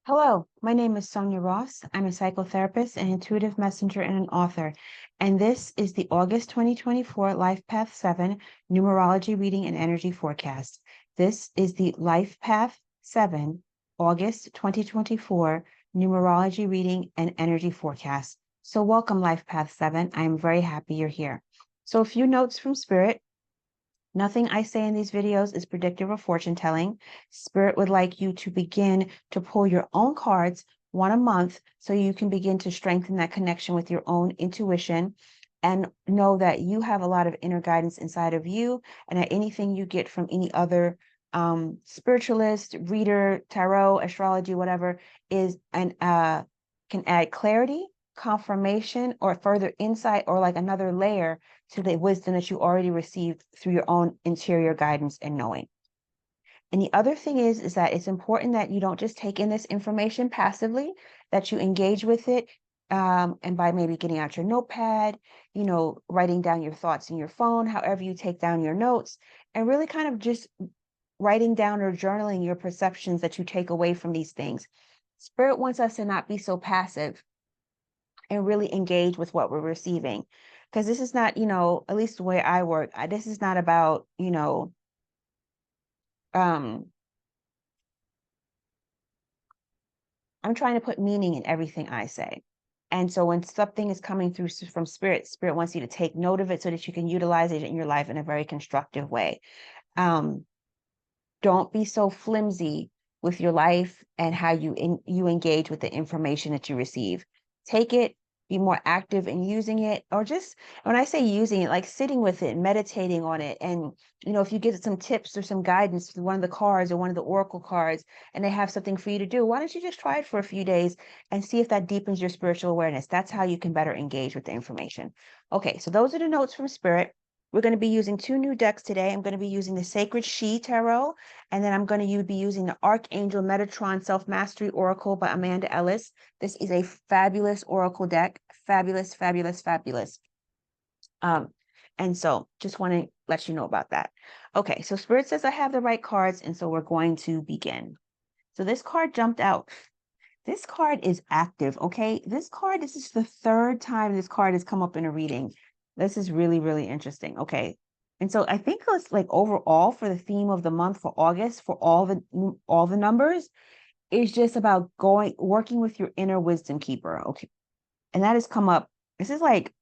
Hello, my name is Sonia Ross. I'm a psychotherapist, an intuitive messenger, and an author. And this is the August 2024 Life Path 7 Numerology Reading and Energy Forecast. This is the Life Path 7 August 2024 Numerology Reading and Energy Forecast. So welcome, Life Path 7. I'm very happy you're here. So a few notes from Spirit. Nothing I say in these videos is predictive or fortune telling. Spirit would like you to begin to pull your own cards one a month so you can begin to strengthen that connection with your own intuition and know that you have a lot of inner guidance inside of you, and that anything you get from any other spiritualist, reader, tarot, astrology, whatever, is and can add clarity, confirmation, or further insight, or like another layer to the wisdom that you already received through your own interior guidance and knowing. And the other thing is that it's important that you don't just take in this information passively, that you engage with it. And by maybe getting out your notepad, writing down your thoughts in your phone, however you take down your notes, and really kind of just writing down or journaling your perceptions that you take away from these things. Spirit wants us to not be so passive and really engage with what we're receiving. Because this is not, at least the way I work, this is not about, I'm trying to put meaning in everything I say. And so when something is coming through from Spirit, Spirit wants you to take note of it so that you can utilize it in your life in a very constructive way. Don't be so flimsy with your life and how you engage with the information that you receive. Take it, be more active in using it, or just when I say using it, like sitting with it, meditating on it. And, if you get some tips or some guidance through one of the cards or one of the oracle cards, and they have something for you to do, why don't you just try it for a few days and see if that deepens your spiritual awareness? That's how you can better engage with the information. Okay, so those are the notes from Spirit. We're going to be using two new decks today. I'm going to be using the Sacred She Tarot, and then I'm going to be using the Archangel Metatron Self-Mastery Oracle by Amanda Ellis. This is a fabulous oracle deck. Fabulous, fabulous, fabulous. And so just want to let you know about that. Okay, so Spirit says I have the right cards, and so we're going to begin. So this card jumped out. This card is active, okay? This is the third time this card has come up in a reading. This is really, really interesting. Okay. And so I think it's like overall for the theme of the month for August, for all the numbers, is just about working with your inner wisdom keeper. Okay. And that has come up. This is like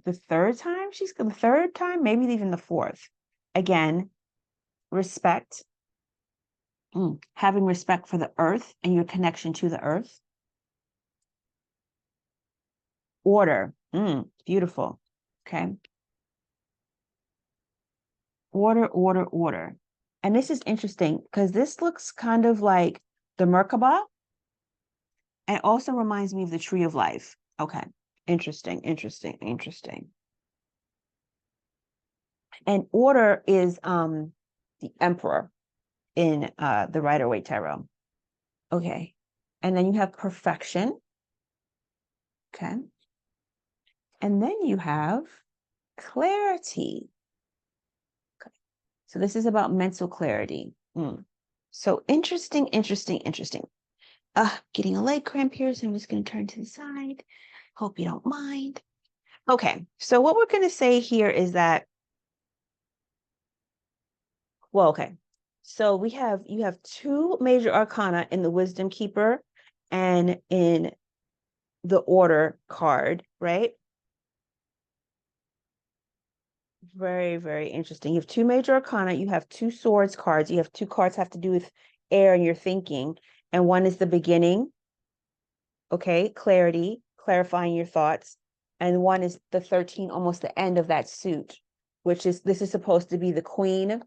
the third time, maybe even the fourth. Again, respect, having respect for the earth and your connection to the earth. Order, beautiful. Okay. Order. And this is interesting because this looks kind of like the Merkaba and also reminds me of the Tree of Life. Okay. Interesting. And order is the Emperor in the Rider-Waite Tarot. Okay. And then you have perfection. Okay. And then you have clarity. Okay. So this is about mental clarity. So interesting. Getting a leg cramp here, so I'm just going to turn to the side. Hope you don't mind. Okay, so what we're going to say here is that, so you have two major arcana in the Wisdom Keeper and in the Order card, right? Very, very interesting. You have two major arcana, you have two swords cards, you have two cards have to do with air and your thinking, and one is the beginning, okay, clarity, clarifying your thoughts, and one is the 13, almost the end of that suit, which is, this is supposed to be the Queen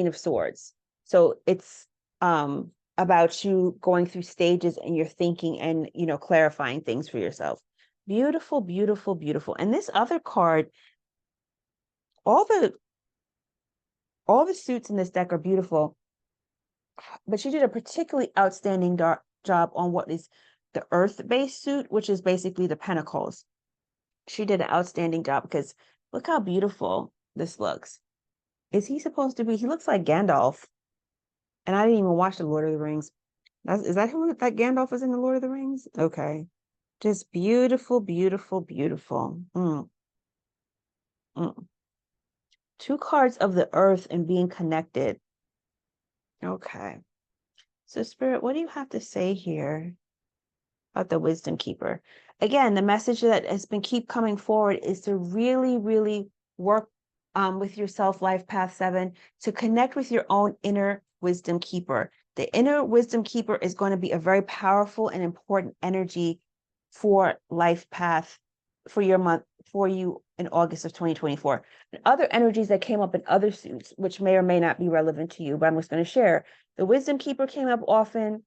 of Swords. So it's about you going through stages and your thinking and, clarifying things for yourself. Beautiful. And this other card, all the suits in this deck are beautiful, but she did a particularly outstanding job on what is the earth-based suit, which is basically the Pentacles. She did an outstanding job because look how beautiful this looks. Is he supposed to be? He looks like Gandalf. And I didn't even watch The Lord of the Rings. Is that who that Gandalf is in the Lord of the Rings? Okay. Just beautiful, beautiful, beautiful. Mm. Two cards of the earth and being connected. Okay. So Spirit, what do you have to say here about the Wisdom Keeper? Again, the message that has been keep coming forward is to really, really work with yourself, Life Path 7, to connect with your own inner Wisdom Keeper. The inner Wisdom Keeper is going to be a very powerful and important energy for Life Path for your month, for you in August of 2024. And other energies that came up in other suits, which may or may not be relevant to you, but I'm just going to share. The Wisdom Keeper came up often.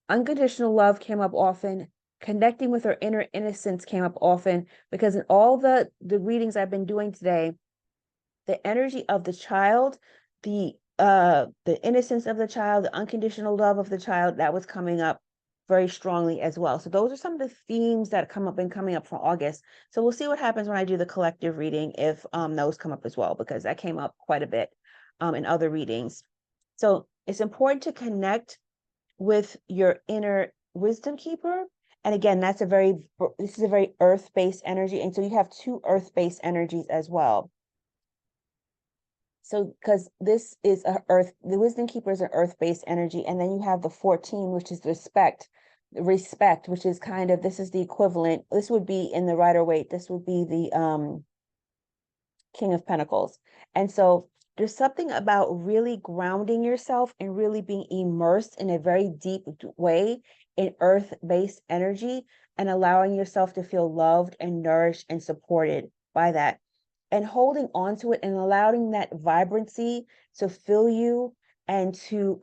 Unconditional love came up often. Connecting with our inner innocence came up often, because in all the readings I've been doing today, the energy of the child, the innocence of the child, the unconditional love of the child, that was coming up very strongly as well. So those are some of the themes that been coming up for August. So we'll see what happens when I do the collective reading, if those come up as well, because that came up quite a bit in other readings. So it's important to connect with your inner Wisdom Keeper. And again, this is a very earth-based energy. And so you have two earth-based energies as well. So because this is the Wisdom Keeper is an earth-based energy. And then you have the 14, which is respect, which is kind of, this is the equivalent. This would be in the Rider-Waite. This would be the King of Pentacles. And so there's something about really grounding yourself and really being immersed in a very deep way in earth-based energy, and allowing yourself to feel loved and nourished and supported by that, and holding on to it and allowing that vibrancy to fill you and to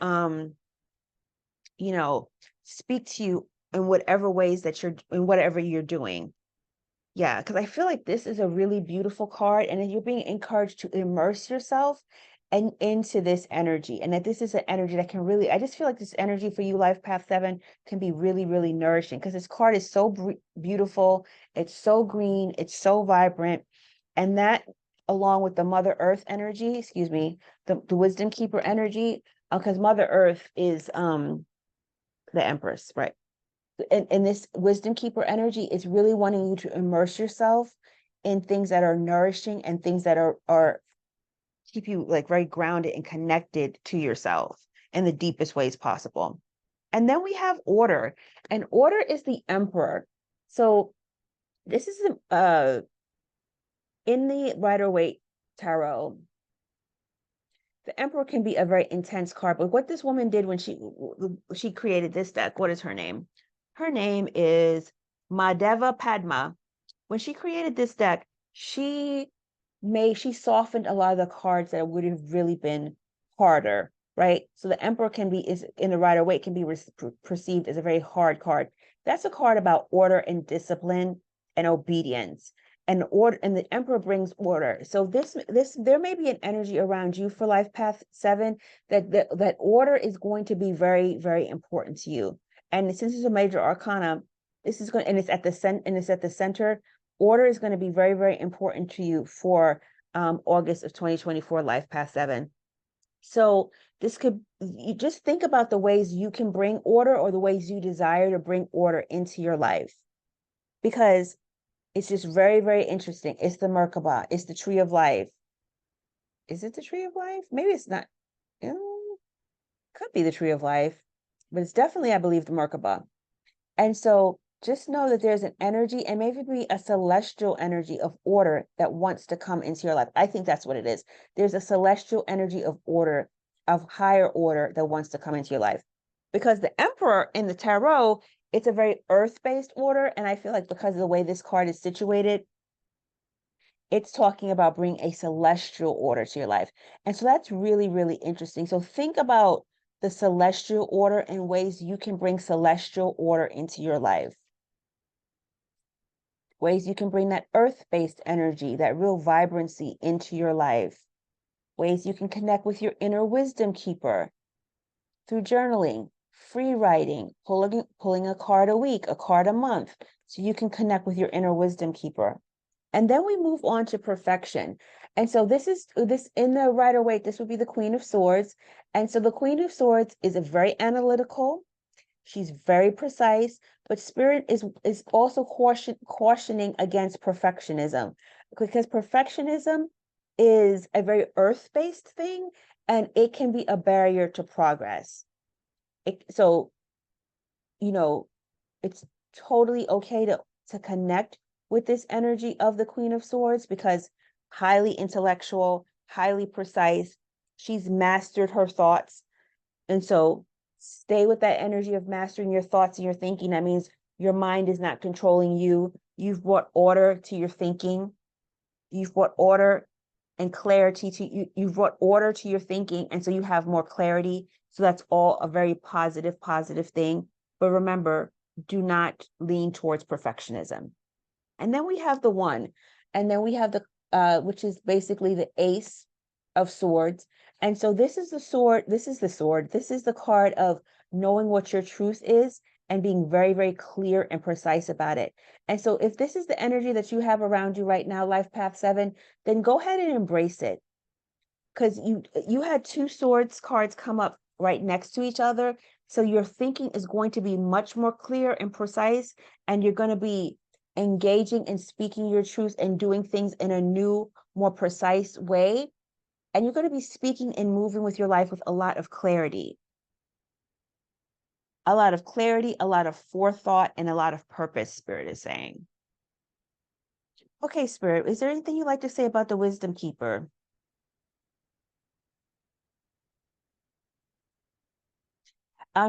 speak to you in whatever ways that whatever you're doing. Yeah, because I feel like this is a really beautiful card, and then you're being encouraged to immerse yourself and into this energy, and that this is an energy that can really, I just feel like this energy for you, Life Path 7, can be really, really nourishing, because this card is so beautiful. It's so green. It's so vibrant. And that, along with the Mother Earth energy, excuse me, the Wisdom Keeper energy, because Mother Earth is the Empress, right? And this Wisdom Keeper energy is really wanting you to immerse yourself in things that are nourishing and things that are keep you like very grounded and connected to yourself in the deepest ways possible. And then we have Order, and Order is the Emperor. So this is in the Rider-Waite Tarot. The Emperor can be a very intense card, but what this woman did when she created this deck, what is her name? Her name is Madeva Padma. When she created this deck, she softened a lot of the cards that would have really been harder, right? So the Emperor is in the Rider-Waite, can be perceived as a very hard card. That's a card about order and discipline and obedience. And the Emperor brings order. So there may be an energy around you for Life Path 7 that order is going to be very, very important to you. And since it's a major arcana, it's at the center. Order is going to be very, very important to you for August of 2024, Life Path 7. So you just think about the ways you can bring order, or the ways you desire to bring order into your life, because it's just very, very interesting. It's the Merkaba. It's the Tree of Life. Is it the Tree of Life? Maybe it's not. Could be the Tree of Life, but it's definitely, I believe, the Merkaba. And so just know that there's an energy, and maybe be a celestial energy of order that wants to come into your life. I think that's what it is. There's a celestial energy of order, of higher order, that wants to come into your life. Because the Emperor in the Tarot, it's a very earth-based order. And I feel like because of the way this card is situated, it's talking about bringing a celestial order to your life. And so that's really, really interesting. So think about the celestial order and ways you can bring celestial order into your life. Ways you can bring that earth-based energy, that real vibrancy into your life. Ways you can connect with your inner Wisdom Keeper through journaling, free writing, pulling a card a week, a card a month, so you can connect with your inner Wisdom Keeper. And then we move on to Perfection. And so this in the Rider-Waite, this would be the Queen of Swords. And so the Queen of Swords is a very analytical. She's very precise, but Spirit is also cautioning against perfectionism, because perfectionism is a very earth-based thing, and it can be a barrier to progress. So, it's totally okay to connect with this energy of the Queen of Swords, because highly intellectual, highly precise, she's mastered her thoughts. And so stay with that energy of mastering your thoughts and your thinking. That means your mind is not controlling you. You've brought order to your thinking. You've brought order and clarity to you. You've brought order to your thinking. And so you have more clarity. So that's all a very positive thing. But remember, do not lean towards perfectionism. And then we have the one, and then we have the which is basically the Ace of Swords. And so this is the sword, this is the card of knowing what your truth is and being very, very clear and precise about it. And so if this is the energy that you have around you right now, Life Path 7, then go ahead and embrace it. Because you had two swords cards come up right next to each other. So your thinking is going to be much more clear and precise, and you're going to be engaging and speaking your truth and doing things in a new, more precise way. And you're going to be speaking and moving with your life with a lot of clarity. A lot of clarity, a lot of forethought, and a lot of purpose, Spirit is saying. Okay, Spirit, is there anything you'd like to say about the Wisdom Keeper?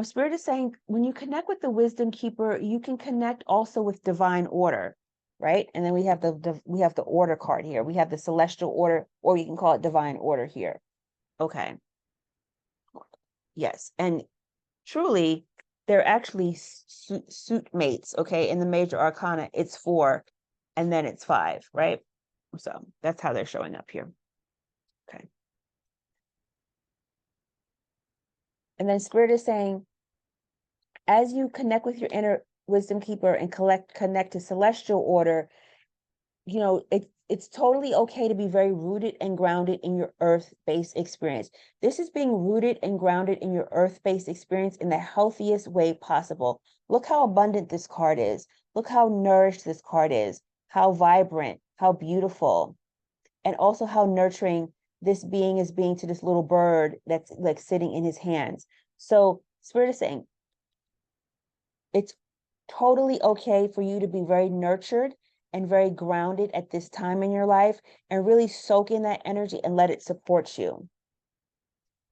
Spirit is saying when you connect with the Wisdom Keeper, you can connect also with divine order, right? And then we have the order card here. We have the celestial order, or you can call it divine order here. Okay. Yes, and truly, they're actually suit mates. Okay, in the major arcana, it's 4, and then it's 5, right? So that's how they're showing up here. Okay. And then Spirit is saying, as you connect with your inner Wisdom Keeper and connect to celestial order, it's totally okay to be very rooted and grounded in your earth-based experience. This is being rooted and grounded in your earth-based experience in the healthiest way possible. Look how abundant this card is. Look how nourished this card is, how vibrant, how beautiful, and also how nurturing this being is being to this little bird that's like sitting in his hands. So Spirit is saying, it's totally okay for you to be very nurtured and very grounded at this time in your life, and really soak in that energy and let it support you.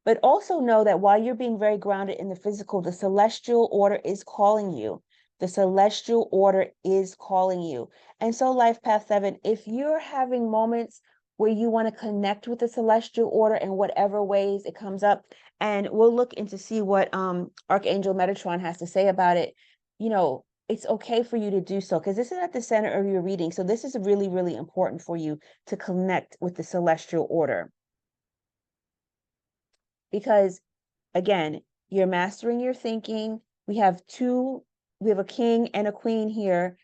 But also know that while you're being very grounded in the physical, the celestial order is calling you. The celestial order is calling you. And so, Life Path 7, if you're having moments where you want to connect with the celestial order in whatever ways it comes up, and we'll look into see what Archangel Metatron has to say about it, it's okay for you to do so, because this is at the center of your reading. So this is really, really important for you to connect with the celestial order. Because again, you're mastering your thinking. We have a king and a queen here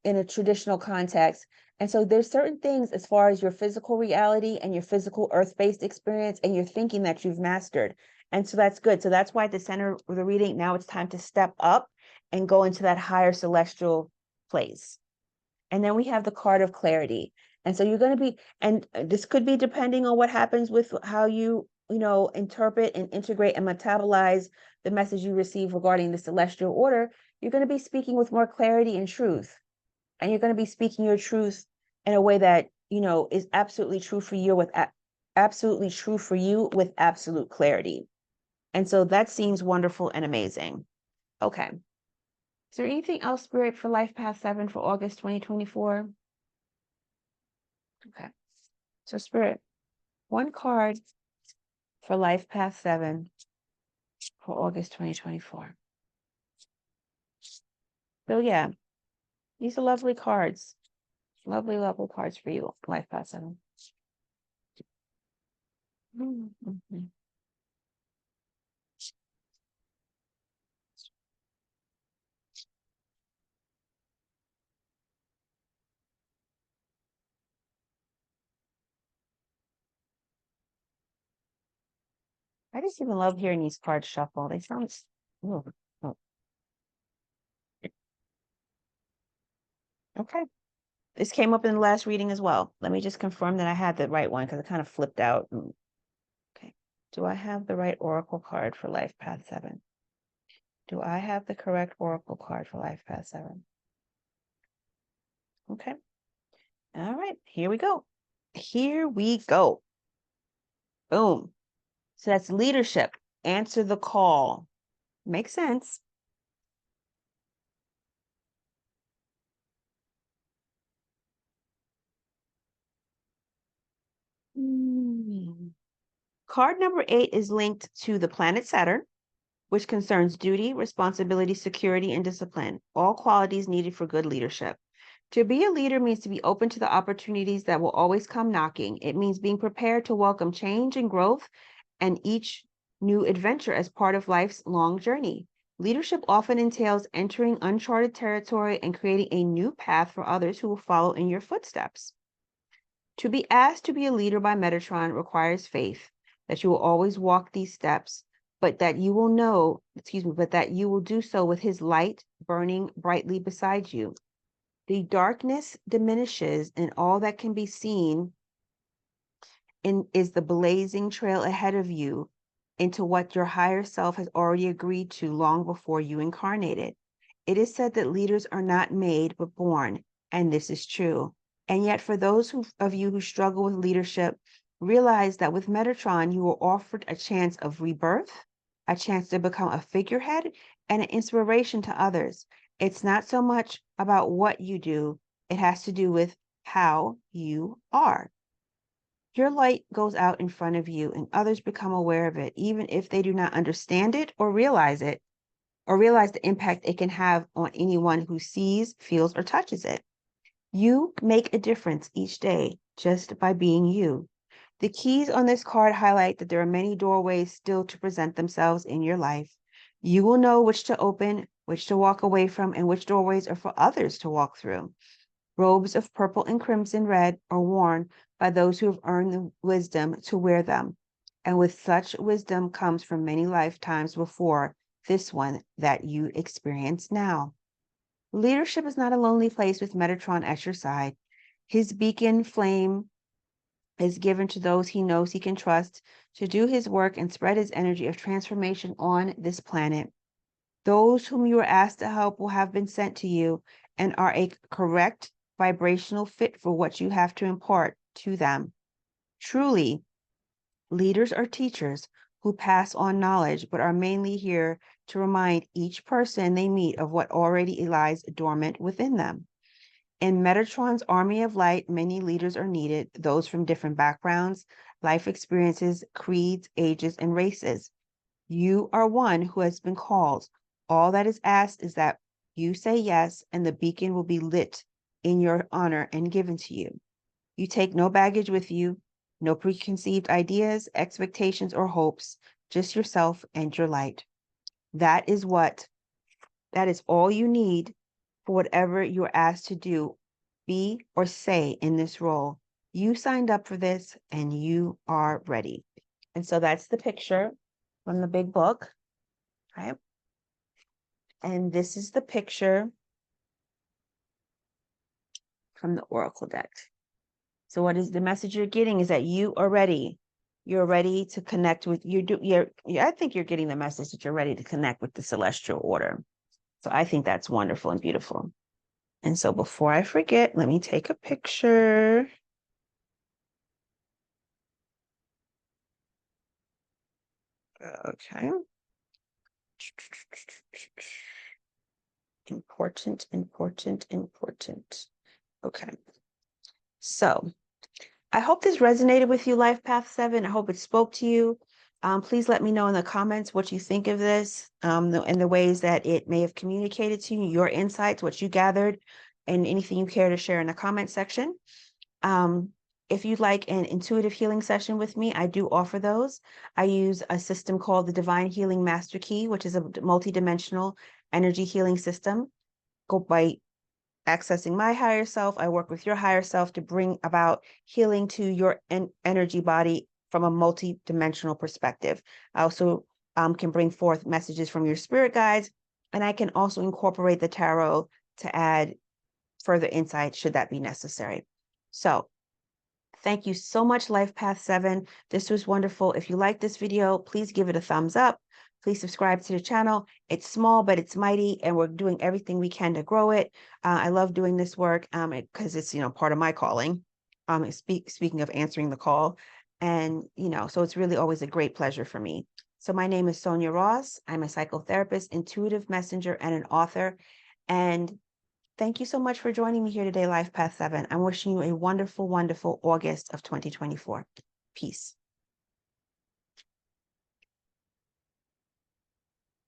in a traditional context. And so there's certain things as far as your physical reality and your physical earth-based experience and your thinking that you've mastered. And so that's good. So that's why at the center of the reading, now it's time to step up and go into that higher celestial place. And then we have the card of clarity. And so you're going to be, and this could be depending on what happens with how you interpret and integrate and metabolize the message you receive regarding the celestial order. You're going to be speaking with more clarity and truth. And you're going to be speaking your truth in a way that, is absolutely true for you with absolute clarity. And so that seems wonderful and amazing. Okay. Is there anything else, Spirit, for Life Path 7 for August 2024? Okay. So, Spirit, one card for Life Path 7 for August 2024. So, yeah, these are lovely cards. Lovely, lovely cards for you, Life Path 7. Mm-hmm. I just even love hearing these cards shuffle. They sound, oh, oh. Okay. This came up in the last reading as well. Let me just confirm that I had the right one because it kind of flipped out. Okay. Do I have the right oracle card for Life Path 7? Do I have the correct oracle card for Life Path 7? Okay. All right. Here we go. Here we go. Boom. So that's leadership. Answer the call. Makes sense. Card number 8 is linked to the planet Saturn, which concerns duty, responsibility, security, and discipline, all qualities needed for good leadership. To be a leader means to be open to the opportunities that will always come knocking. It means being prepared to welcome change and growth and each new adventure as part of life's long journey. Leadership often entails entering uncharted territory and creating a new path for others who will follow in your footsteps. To be asked to be a leader by Metatron requires faith that you will always walk these steps, but that you will know, but that you will do so with his light burning brightly beside you. The darkness diminishes, and all that can be seen is the blazing trail ahead of you into what your higher self has already agreed to long before you incarnated. It is said that leaders are not made but born, and this is true. And yet, for those of you who struggle with leadership, realize that with Metatron, you are offered a chance of rebirth, a chance to become a figurehead, and an inspiration to others. It's not so much about what you do, it has to do with how you are. Your light goes out in front of you, and others become aware of it, even if they do not understand it or realize the impact it can have on anyone who sees, feels, or touches it. You make a difference each day just by being you. The keys on this card highlight that there are many doorways still to present themselves in your life. You will know which to open, which to walk away from, and which doorways are for others to walk through. Robes of purple and crimson red are worn by those who have earned the wisdom to wear them. And with such wisdom comes from many lifetimes before this one that you experience now. Leadership is not a lonely place with Metatron at your side. His beacon flame is given to those he knows he can trust to do his work and spread his energy of transformation on this planet. Those whom you are asked to help will have been sent to you and are a correct vibrational fit for what you have to impart to them. Truly, leaders are teachers who pass on knowledge, but are mainly here to remind each person they meet of what already lies dormant within them. In Metatron's army of light, many leaders are needed, those from different backgrounds, life experiences, creeds, ages, and races. You are one who has been called. All that is asked is that you say yes, and the beacon will be lit in your honor and given to you. You take no baggage with you, no preconceived ideas, expectations, or hopes, just yourself and your light. That is all you need for whatever you're asked to do, be, or say in this role. You signed up for this and you are ready. And so that's the picture from the big book, right? And this is the picture from the Oracle deck. So what is the message you're getting is that you are ready. You're ready to connect with I think you're getting the message that you're ready to connect with the celestial order. So I think that's wonderful and beautiful. And so before I forget, let me take a picture. Okay. Important, important, important. Okay. So I hope this resonated with you, Life Path 7. I hope it spoke to you. Please let me know in the comments what you think of this and the ways that it may have communicated to you, your insights, what you gathered, and anything you care to share in the comment section. If you'd like an intuitive healing session with me, I do offer those. I use a system called the Divine Healing Master Key, which is a multidimensional energy healing system. Go by accessing my higher self. I work with your higher self to bring about healing to your energy body from a multi-dimensional perspective. I also can bring forth messages from your spirit guides, and I can also incorporate the tarot to add further insight should that be necessary. So thank you so much, Life Path 7. This was wonderful. If you like this video, please give it a thumbs up. Please subscribe to the channel. It's small, but it's mighty, and we're doing everything we can to grow it. I love doing this work because it's, part of my calling. Speaking of answering the call, and, so it's really always a great pleasure for me. So my name is Sonia Ross. I'm a psychotherapist, intuitive messenger, and an author. And thank you so much for joining me here today, Life Path 7. I'm wishing you a wonderful, wonderful August of 2024. Peace.